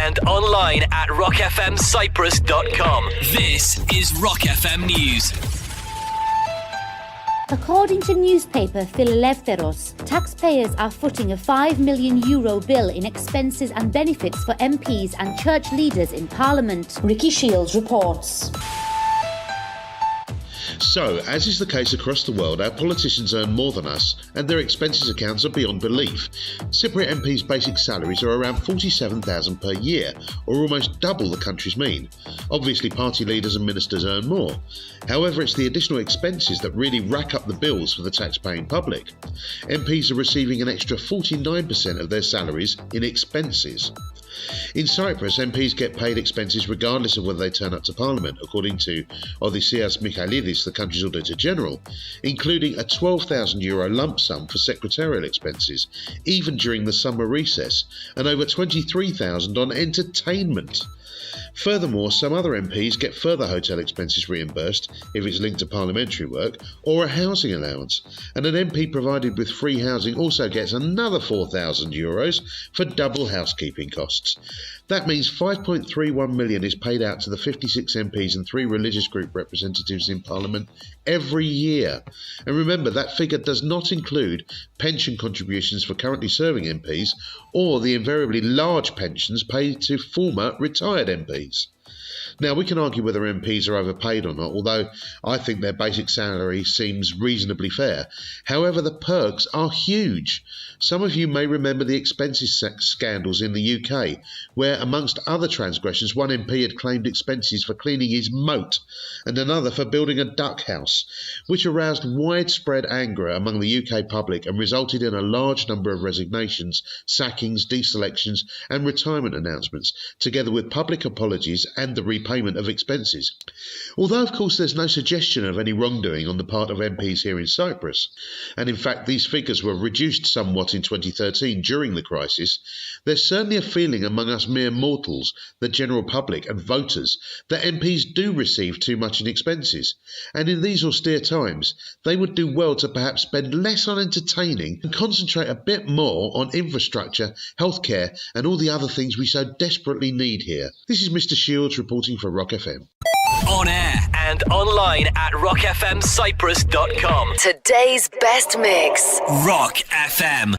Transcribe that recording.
and online at rockfmcyprus.com. This is Rock FM News. According to newspaper Phileleftheros, taxpayers are footing a €5 million bill in expenses and benefits for MPs and church leaders in Parliament. Ricky Shields reports. So, as is the case across the world, our politicians earn more than us, and their expenses accounts are beyond belief. Cypriot MPs' basic salaries are around $47,000 per year, or almost double the country's mean. Obviously, party leaders and ministers earn more. However, it's the additional expenses that really rack up the bills for the tax-paying public. MPs are receiving an extra 49% of their salaries in expenses. In Cyprus, MPs get paid expenses regardless of whether they turn up to Parliament, according to Odysseas Michailidis, the country's Auditor General, including a €12,000 lump sum for secretarial expenses, even during the summer recess, and over $23,000 on entertainment. Furthermore, some other MPs get further hotel expenses reimbursed if it's linked to parliamentary work, or a housing allowance, and an MP provided with free housing also gets another €4,000 for double housekeeping costs. That means $5.31 million is paid out to the 56 MPs and 3 religious group representatives in Parliament every year. And remember, that figure does not include pension contributions for currently serving MPs or the invariably large pensions paid to former retired MPs. Now, we can argue whether MPs are overpaid or not, although I think their basic salary seems reasonably fair. However, the perks are huge. Some of you may remember the expenses scandals in the UK, where, amongst other transgressions, one MP had claimed expenses for cleaning his moat and another for building a duck house, which aroused widespread anger among the UK public and resulted in a large number of resignations, sackings, deselections and retirement announcements, together with public apologies and the repayment of expenses. Although, of course, there's no suggestion of any wrongdoing on the part of MPs here in Cyprus, and in fact these figures were reduced somewhat in 2013 during the crisis, there's certainly a feeling among us mere mortals, the general public and voters, that MPs do receive too much in expenses, and in these austere times they would do well to perhaps spend less on entertaining and concentrate a bit more on infrastructure, healthcare and all the other things we so desperately need here. This is Mr. Shields reporting for Rock FM. On air And online at rockfmcyprus.com. Today's best mix. Rock FM.